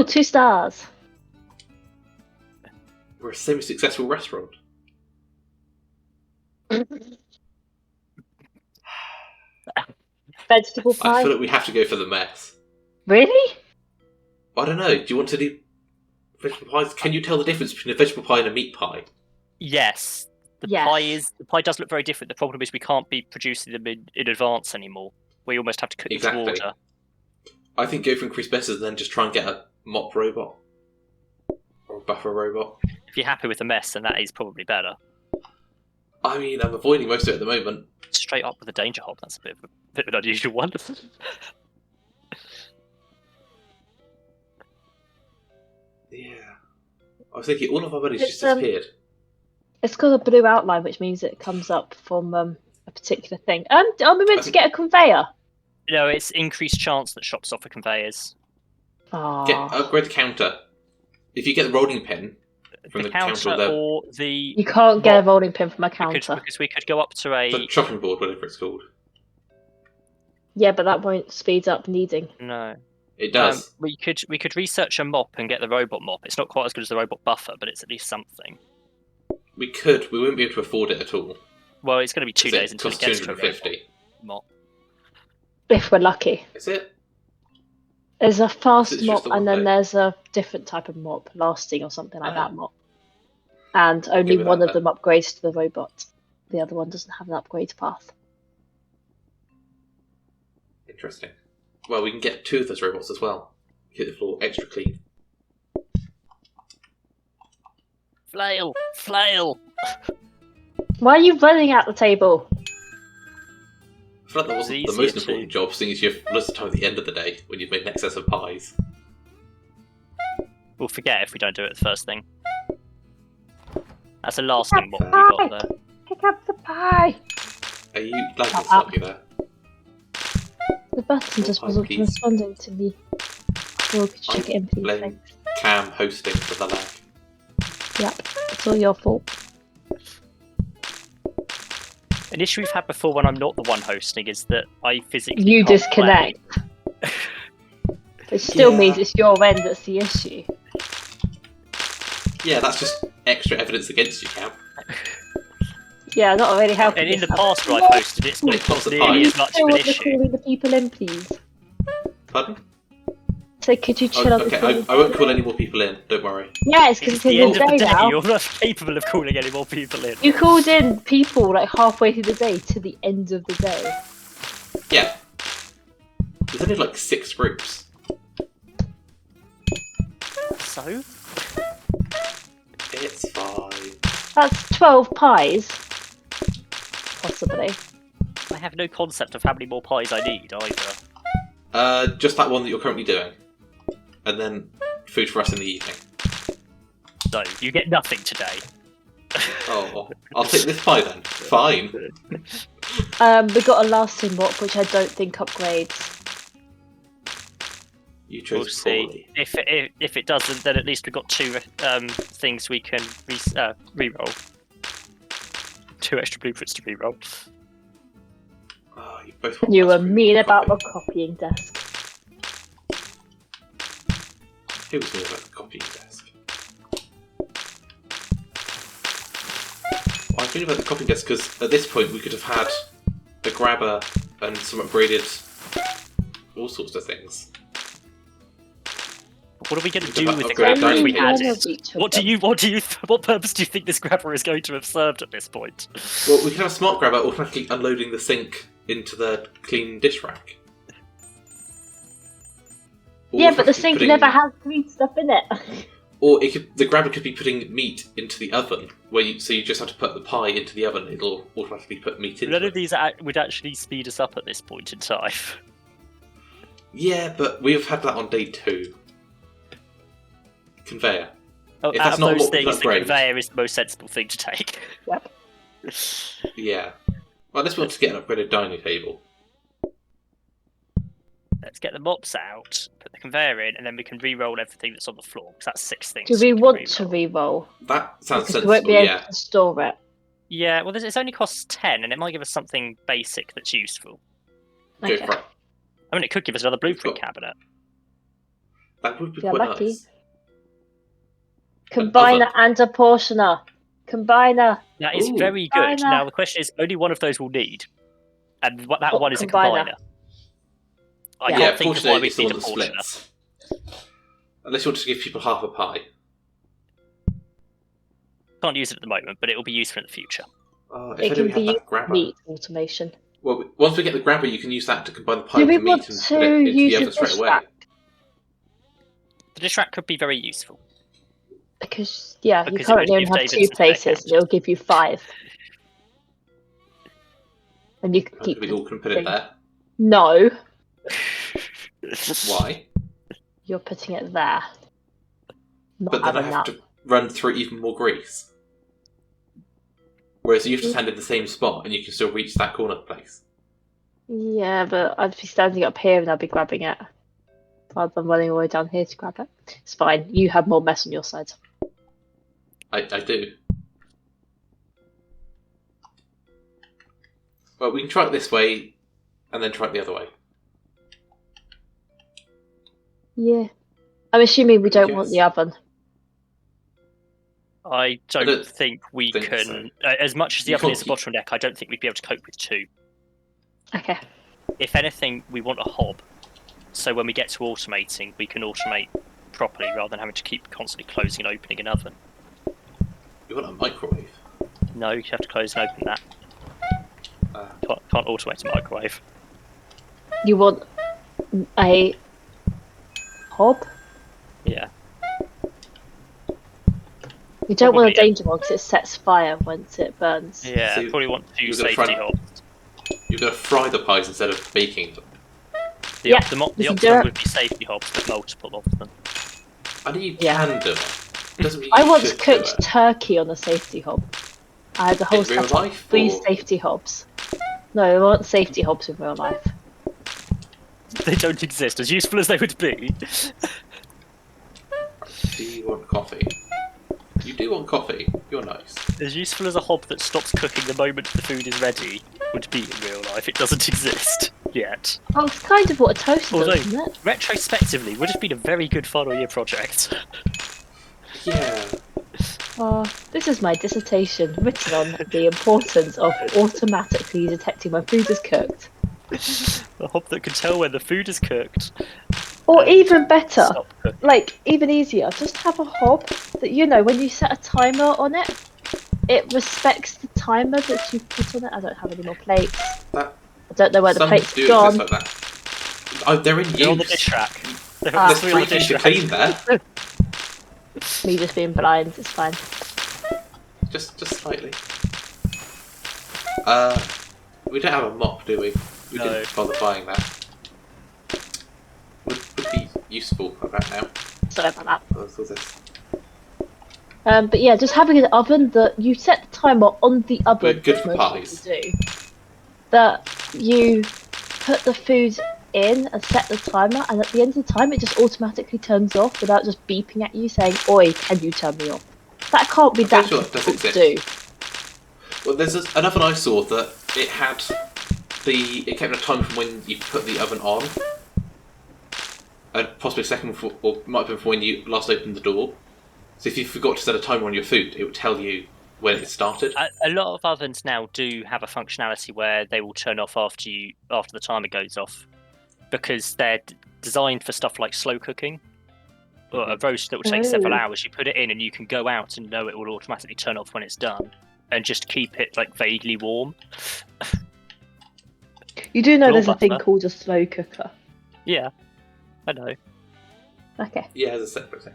Ooh, 2 stars. We're a semi-successful restaurant. Vegetable pie. I feel like we have to go for the mess. Really? I don't know. Do you want to do vegetable pies? Can you tell the difference between a vegetable pie and a meat pie? Yes. The pie does look very different. The problem is we can't be producing them in advance anymore. We almost have to cook them to order. I think go for increased better than just try and get a mop robot. Or a buffer robot. If you're happy with the mess, then that is probably better. I mean, I'm avoiding most of it at the moment. Straight up with a danger hob, that's a bit of an unusual one. Yeah. I was thinking all of our money's just disappeared. It's got a blue outline, which means it comes up from a particular thing. Are we meant to get a conveyor? No, it's increased chance that shops offer conveyors. Upgrade the counter. If you get the rolling pin from the counter or the... You can't get a rolling pin from a counter. Because we could go up to a... The chopping board, whatever it's called. Yeah, but that won't speed up kneading. No. It does. We could research a mop and get the robot mop. It's not quite as good as the robot buffer, but it's at least something. We could. We wouldn't be able to afford it at all. Well, it's going to be 2 days until it gets to a robot mop. If we're lucky. Is it? There's a fast mop and then there's a different type of mop, lasting or something like that mop. And only one of them upgrades to the robot. The other one doesn't have an upgrade path. Interesting. Well, we can get 2 of those robots as well. Keep the floor extra clean. Flail! Flail! Why are you running at the table? I feel like that wasn't the most important job, seeing as you have lots of time at the end of the day when you've made an excess of pies. We'll forget if we don't do it the first thing. That's the last thing what we got there. Pick up the pie! Are you lagging slightly there? The button just wasn't responding to me. Well, could you check it in, please? Blame Cam hosting for the lag. Yep, it's all your fault. An issue we've had before when I'm not the one hosting is that I physically You can't disconnect. It still means it's your end that's the issue. Yeah, that's just extra evidence against you, Cam. Yeah, not really helping. And in the past where I've hosted, it's not nearly as much of an issue. Calling the people in, please. Pardon? So could you chill on the Okay, I won't call any more people in, don't worry. Yeah, it's because it's the end of the day now. You're not capable of calling any more people in. You called in people like halfway through the day to the end of the day. Yeah. There's only like 6 groups. So? It's fine. That's 12 pies. Possibly. I have no concept of how many more pies I need either. Just that one that you're currently doing. And then food for us in the evening. So, you get nothing today. Oh, I'll take this pie then. Fine. We got a lasting mop, which I don't think upgrades. You chose We'll see. If it doesn't, then at least we've got 2 things we can re-roll. 2 extra blueprints to re-roll. Oh, you were mean about the copying desk. Who was mean about the copying desk? Well, I was mean about the copying desk because at this point we could have had a grabber and some upgraded all sorts of things. What are we going to do with the grabber if we had it? What purpose do you think this grabber is going to have served at this point? Well, we can have a smart grabber automatically unloading the sink into the clean dish rack. Yeah, but the sink never has clean stuff in it. Or the grabber could be putting meat into the oven, so you just have to put the pie into the oven, it'll automatically put meat into it. None of these would actually speed us up at this point in time. Yeah, but we've had that on day 2. Conveyor. Oh, out of those things, the conveyor is the most sensible thing to take. Yep. Yeah. Well, let's want to get an upgraded dining table. Let's get the mops out, put the conveyor in, and then we can re-roll everything that's on the floor. Because that's 6 things. Do we want to re-roll? That sounds sensible, we won't be able to store it. Yeah, well, it only costs 10, and it might give us something basic that's useful. Okay. Go for it. I mean, it could give us another blueprint cabinet. That would be You're quite lucky. nice. Combiner and a portioner. Combiner. That is Ooh. very good. Combiner. Now the question is, only one of those will need, and that What one is combiner? a combiner. I Yeah, can't think of why portioner we is the need one a that portioner. splits. Unless you want to give people half a pie. Can't use it at the moment, but it will be useful in the future. If It only can we had be that grabber. meat automation. Well, once we get the grabber, you can use that to combine the pie Do with we the want meat and to put it into use the the oven straight dish away. rack? The dish rack could be very useful. Because you Because it currently would only give have David 2 some spare places, cash. and it'll give you 5. And you can keep. We all can put it there. No, Why? you're putting it there. Not But then I having have that. to run through even more grease. Whereas you have to stand in the same spot, and you can still reach that corner place. Yeah, but I'd be standing up here and I'd be grabbing it, rather than running all the way down here to grab it. It's fine. You have more mess on your side. I do. Well, we can try it this way, and then try it the other way. Yeah. I'm assuming we don't Yes. want the oven. I don't think we think can. so. As much as the You oven can't is a keep- bottleneck, I don't think we'd be able to cope with 2. Okay. If anything, we want a hob, so when we get to automating, we can automate properly rather than having to keep constantly closing and opening an oven. You want a microwave? No, you have to close and open that. Uh, Can't automate a microwave. You want a hob? Yeah. You don't want a Probably, yeah. danger one because it sets fire once it burns. Yeah, So probably want 2 you're gonna safety try- hobs. You're going to fry the pies instead of baking them. The Yeah, optimum you can do optimum it. would be safety hobs, but multiple of them. I know you Yeah. can do it. Doesn't mean I you once should do cooked it. turkey on a safety hob. I had a whole In real set of life, 3 or- safety hobs. No, there weren't safety hobs in real life. They don't exist, as useful as they would be. Do you want coffee? You do want coffee. You're nice. As useful as a hob that stops cooking the moment the food is ready would be in real life, it doesn't exist yet. Well, it's kind of what a toaster Although, does, isn't it? retrospectively, would have been a very good final year project. Yeah. Oh, this is my dissertation written on the importance of automatically detecting when food is cooked. A hob that can tell when the food is cooked. Or and even better, stop cooking. like, even easier, just have a hob that, when you set a timer on it, it respects the timer that you've put on it. I don't have any more plates. That, I don't know where the some plates do have gone. exist like that. Oh, they're in They're on the use. dish rack. There's There's 3 on the things dish to rack. clean there. Me just being blind, it's fine. Just slightly. We don't have a mop, do we? We No. didn't bother buying that. Would be useful about now. Sorry about that. For this. But yeah, just having an oven that you set the timer on the oven. We're good which for most pies. people do. That you put the food in and set the timer, and at the end of the time, it just automatically turns off without just beeping at you saying, "Oi, can you turn me off?" That can't be I'm that pretty sure that does difficult to do. Well, there's an oven I saw that it had it kept a time from when you put the oven on, and possibly a second before, or might have been from when you last opened the door. So if you forgot to set a timer on your food, it would tell you when it started. A lot of ovens now do have a functionality where they will turn off after the timer goes off, because they're designed for stuff like slow cooking. Or a roast that will take several Oh. hours. You put it in, and you can go out and know it will automatically turn off when it's done, and just keep it like vaguely warm. You do know Raw there's a thing butter. called a slow cooker. Yeah, I know. Okay. Yeah, as a separate thing.